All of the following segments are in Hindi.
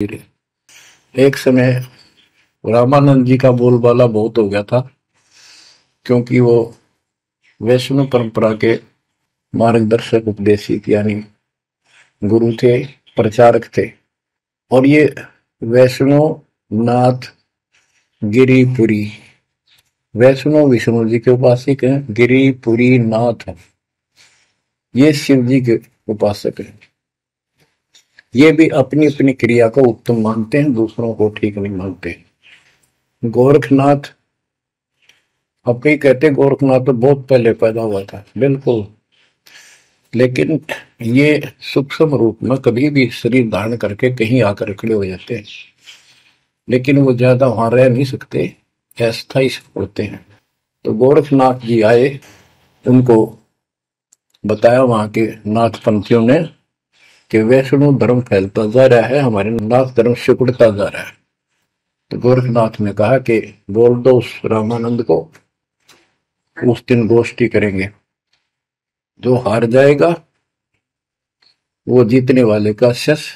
एक समय रामानंद जी का बोलबाला बहुत हो गया था, क्योंकि वो वैष्णव परंपरा के मार्गदर्शक उपदेशित यानी गुरु थे, प्रचारक थे। और ये वैष्णव नाथ गिरिपुरी, वैष्णव विष्णु जी के उपासक हैं, गिरिपुरी नाथ ये शिव जी के उपासक हैं। ये भी अपनी अपनी क्रिया को उत्तम मानते हैं, दूसरों को ठीक नहीं मानते। गोरखनाथ, अब कई कहते गोरखनाथ तो बहुत पहले पैदा हुआ था, बिल्कुल, लेकिन ये सूक्ष्म रूप में कभी भी शरीर धारण करके कहीं आकर खड़े हो जाते हैं, लेकिन वो ज्यादा वहां रह नहीं सकते, अस्थायी होते हैं। तो गोरखनाथ जी आए, उनको बताया वहां के नाथ पंथियों ने कि वैष्णव धर्म फैलता जा रहा है, हमारे नाथ धर्म सिकुड़ता जा रहा है। तो गोरखनाथ ने कहा कि बोल दो उस रामानंद को, उस दिन गोष्ठी करेंगे, जो हार जाएगा वो जीतने वाले का शिष्य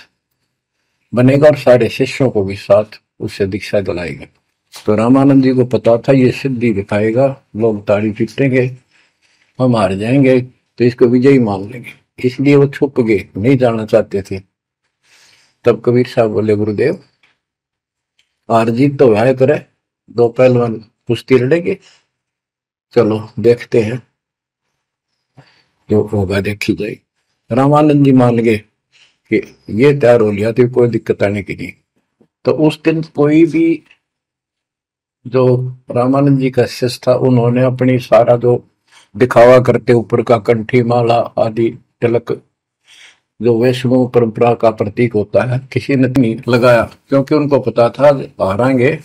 बनेगा और सारे शिष्यों को भी साथ उससे दीक्षा दिलाएगा। तो रामानंद जी को पता था ये सिद्धि दिखाएगा, लोग ताड़ी पीटेंगे, हम हार जाएंगे, तो इसको विजयी मान लेंगे, इसलिए वो छुप गए, नहीं जाना चाहते थे। तब कबीर साहब बोले, गुरुदेव हार जीत तो है करे, दो पहलवान कुश्ती लड़ेंगे, चलो देखते हैं, जो होगा देखी जाएगी। रामानंद जी मान गए कि ये तैयार हो लिया तो कोई दिक्कत आने की नहीं। तो उस दिन कोई भी जो रामानंद जी का शिष्य था, उन्होंने अपनी सारा जो दिखावा करते ऊपर का कंठी माला आदि तिलक जो वैष्णव परंपरा का प्रतीक होता है, किसी ने नहीं लगाया, क्योंकि उनको पता था हारेंगे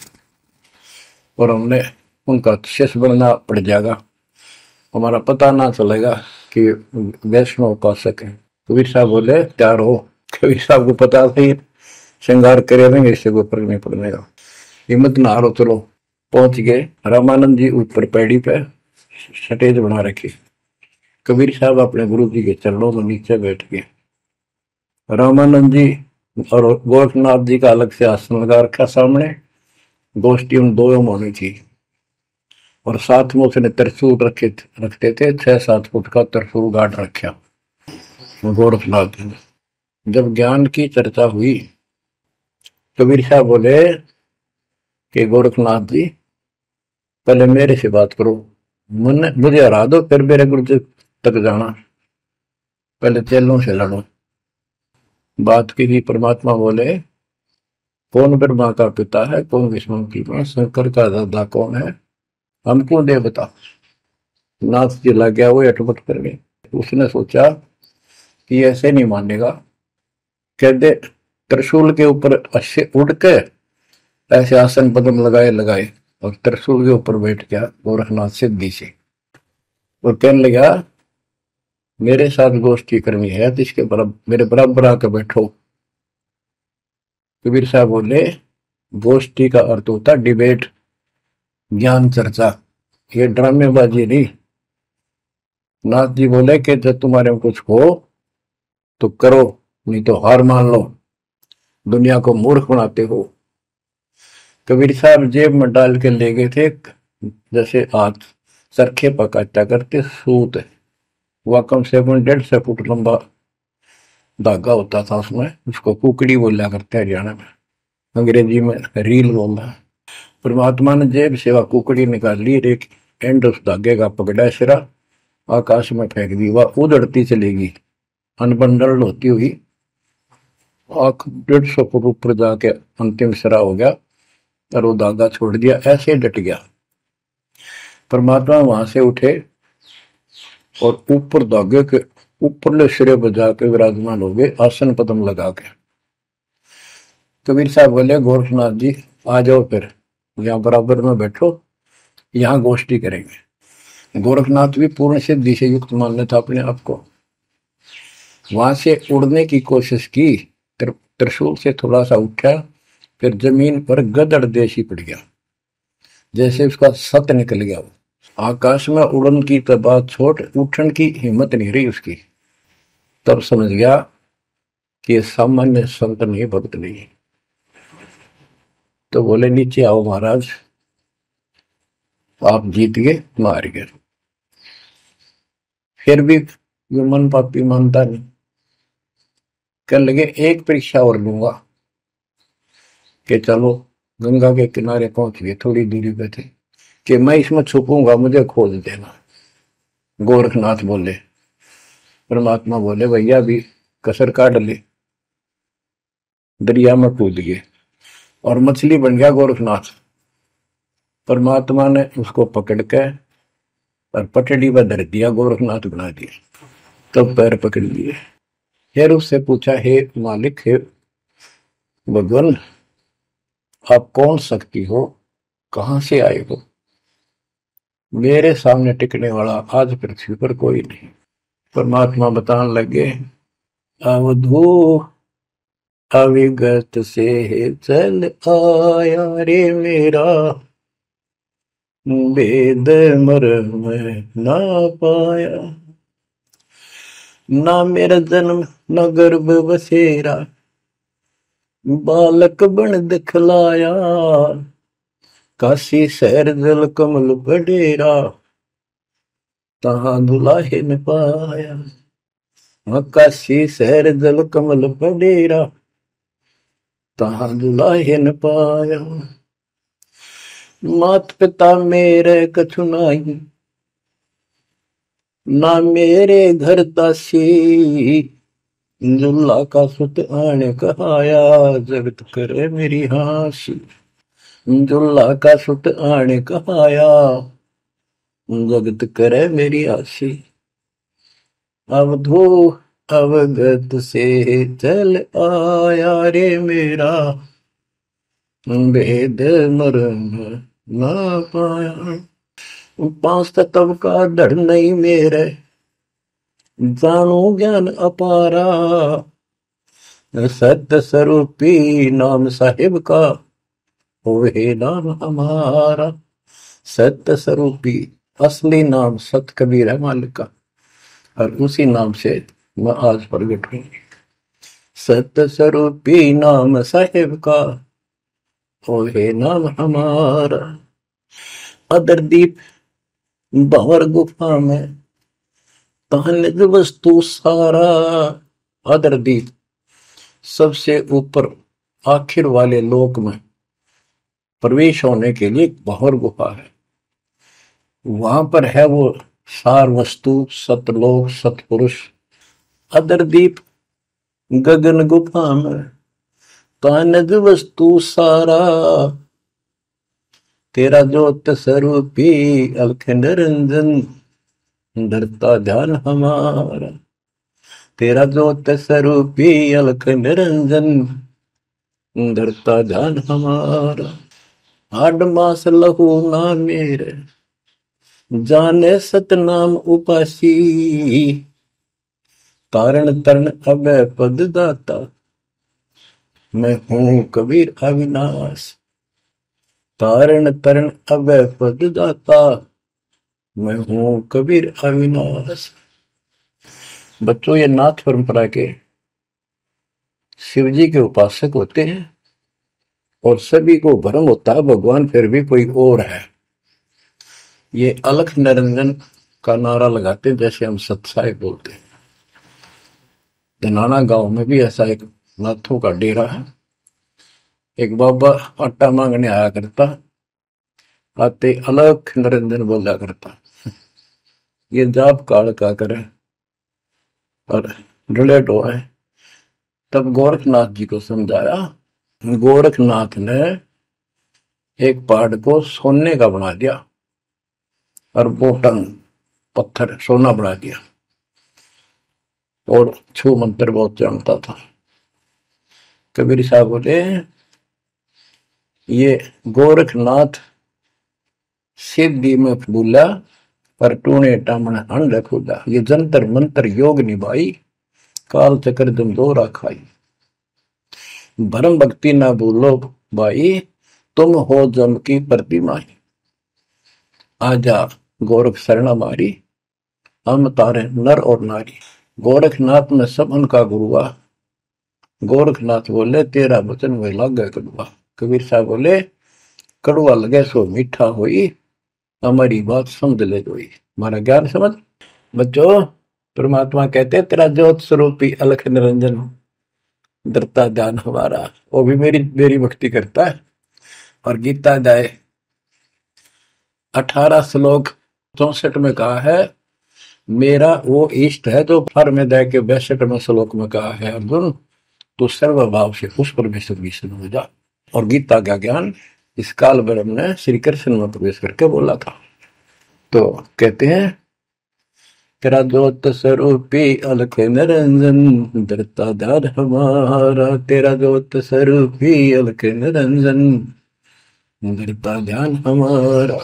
और हमने उनका शिष्य बनना पड़ जाएगा, हमारा पता ना चलेगा कि वैष्णव उपासक है। कबीर साहब बोले तैयार हो। कबीर साहब को पता था श्रृंगार करे रहेंगे, इससे कोई फर्क नहीं पड़ने का, हिम्मत ना हारो, चलो। पहुंच गए, रामानंद जी ऊपर पैड़ी पे स्टेज बना रखी, कबीर साहब अपने गुरु जी के चरणों में नीचे बैठ गए। रामानंद जी और गोरखनाथ जी का अलग से आसन लगा रखा सामने, गोष्ठी उन दो में होनी थी। और साथ में उसने त्रिशूल रखते थे, 6-7 फुट का त्रिशूल गाड़ रखा गोरखनाथ ने। जब ज्ञान की चर्चा हुई, कबीर साहब बोले कि गोरखनाथ जी पहले मेरे से बात करो, मुझे हरा दो, फिर मेरे गुरु जी तक जाना, पहले चेलों से लड़ो। बात की थी, परमात्मा बोले कौन ब्रह्मा का पिता है, कौन विष्णु की मां, शंकर का दादा कौन है, हमको दे बता। नाथ जी लग गया, वो अटपट कर गए। उसने सोचा कि ऐसे नहीं मानेगा, कहते त्रिशूल के ऊपर अच्छे उड़ के ऐसे आसन पद्म लगाए लगाए और त्रिशूल के ऊपर बैठ गया गोरखनाथ सिद्धि से, और कहने लगा मेरे साथ गोष्ठी करनी है तो इसके बराबर मेरे बराबर आकर बैठो। कबीर साहब बोले गोष्ठी का अर्थ होता डिबेट, ज्ञान चर्चा, ये ड्रामेबाजी नहीं। नाथ जी बोले कि जब तुम्हारे में कुछ हो तो करो, नहीं तो हार मान लो, दुनिया को मूर्ख बनाते हो। कबीर साहब जेब में डाल के ले गए थे, जैसे हाथ सरखे पकाता करते सूत, वह कम से कम 150 फुट लंबा धागा होता था उसमें, उसको कुकड़ी बोला करते हरियाणा में, अंग्रेजी में रील बोलना। परमात्मा ने जेब से वह कुकड़ी निकाल ली, एक एंड उस धागे का पकड़ा, सिरा आकाश में फेंक दी, वह उड़ती चलेगी अनबंडल होती हुई, 150 फुट ऊपर जाके अंतिम सिरा हो गया और वो धागा छोड़ दिया, ऐसे डट गया। परमात्मा वहां से उठे और ऊपर धागे के ऊपरले सिरे पर जाके विराजमान हो गए, आसन पद्म लगा के। कबीर साहब बोले गोरखनाथ जी आ जाओ, फिर यहाँ बराबर में बैठो, यहाँ गोष्ठी करेंगे। गोरखनाथ भी पूर्ण सिद्धि से युक्त मान लेता अपने आप को, वहां से उड़ने की कोशिश की, त्रिशूल से थोड़ा सा उठा, फिर जमीन पर गदड़ देशी पड़ गया, जैसे उसका सत निकल गया। आकाश में उड़न की तो बात छोड़, उठन की हिम्मत नहीं रही उसकी। तब समझ गया कि ये सामान्य संत नहीं, भक्त नहीं, तो बोले नीचे आओ महाराज, आप जीत गए, मार गए। फिर भी ये मन पापी मानता नहीं, कह लगे एक परीक्षा और लूंगा। कि चलो गंगा के किनारे पहुंच गए, थोड़ी दूरी पे थे, कि मैं इसमें छुपूंगा, मुझे खोज देना। गोरखनाथ बोले, परमात्मा बोले भैया भी कसर काट ले, दरिया में कूद गए और मछली बन गया गोरखनाथ। परमात्मा ने उसको पकड़ के और पटड़ी पर धर दिया, गोरखनाथ बना दिया। तो पैर पकड़ लिए, फिर उससे पूछा, हे मालिक, हे भगवान, आप कौन शक्ति हो, कहां से आए हो? मेरे सामने टिकने वाला आज पृथ्वी पर कोई नहीं। परमात्मा बताने लगे, अवधू अविगत से चल आया रे मेरा, वेद मर्म ना पाया। ना मेरा जन्म न गर्भ बसेरा, बालक बन दिखलाया। काशी शहर जल कमल बडेरा, तहां दुलाहे न पाया। काशी शहर जल कमल बडेरा, तहां दुलाहे न पाया। मात पिता मेरे कछु नाही, ना मेरे घर तासी। जुल्ला का सुत आने कहाया, जगत करे मेरी हासी। जुल्ला का सुत आने कहाया, जगत करे मेरी हासी। अवधू अवगत से चल आया रे मेरा, वेद मर्म ना पाया। पांच तत्व का धड़ नहीं मेरे, जानो ज्ञान अपारा। सत्य स्वरूपी नाम साहिब का, वही नाम हमारा। सत्य स्वरूपी असली नाम सत कबीर है मालिक का, और उसी नाम से मैं आज प्रगट हूं। सत्य स्वरूपी नाम साहिब का, वही नाम हमारा। अदरदीप भंवर गुफा में तहनिज वस्तु सारा। अदरदीप सबसे ऊपर आखिर वाले लोक में प्रवेश होने के लिए भंवर गुफा है, वहां पर है वो सार वस्तु, सतलोक, सतपुरुष। अदरदीप गगन गुफा में तहनिज वस्तु सारा। तेरा ज्योत स्वरूपी अलख निरंजन, धरता ध्यान हमारा। तेरा ज्योत स्वरूपी अलख निरंजन, धरता ध्यान हमारा। हाड मास लहू ना मेरे, जाने सतनाम उपासी। तारण तरण अभय पद दाता, मैं हूं कबीर अविनाश। तारण तरण अभय पद दाता, मैं हूं कबीर अविनाश। बच्चों, ये नाथ परंपरा के शिव जी के उपासक होते हैं और सभी को भ्रम होता है भगवान फिर भी कोई और है। ये अलख निरंजन का नारा लगाते हैं, जैसे हम सत्साई बोलते हैं। धनाना गांव में भी ऐसा एक नाथों का डेरा है। एक बाबा आटा मांगने आया करता, आते अलख निरंजन बोला करता। ये जाप काल का करे और डले डोए। तब गोरखनाथ जी को समझाया। गोरखनाथ ने एक पहाड़ को सोने का बना दिया और बोटन पत्थर सोना बना दिया, और छू मंत्र बहुत जानता था। कबीर साहब बोले, ये गोरखनाथ सिद्धि में भूला, पर टूने टामण अंड खुदा। ये जंतर मंत्र योग निभाई, काल चक्र जम दोरा खाई। भरम भक्ति ना भूलो भाई, तुम हो जम की प्रतिमा। आजा गोरख शरण मारी, हम तारे नर और नारी। गोरखनाथ में सब उनका गुरुआ। गोरखनाथ बोले, तेरा वचन वे लागे कड़ुआ। कबीर साहब बोले कड़वा लगे सो मीठा होई, हमारी बात समझ ले जोई। हमारा ज्ञान समझ बच्चों। परमात्मा कहते तेरा ज्योत स्वरूपी अलख निरंजन डरता ध्यान हमारा, वो भी मेरी मेरी भक्ति करता है। और गीता अध्याय 18 श्लोक 64 में कहा है मेरा वो इष्ट है जो फर में दे के 62वें श्लोक में कहा है अर्जुन तो सर्वभाव से उस परमेश्वर की शरण हो जा। और गीता का ज्ञान इस काल ब्रह्म ने श्री कृष्ण में प्रवेश करके बोला था। तो कहते हैं तेरा ज्योत स्वरूपी अलख निरंजन डरता ध्यान हमारा, तेरा ज्योत स्वरूपी अलख निरंजन डरता ध्यान हमारा।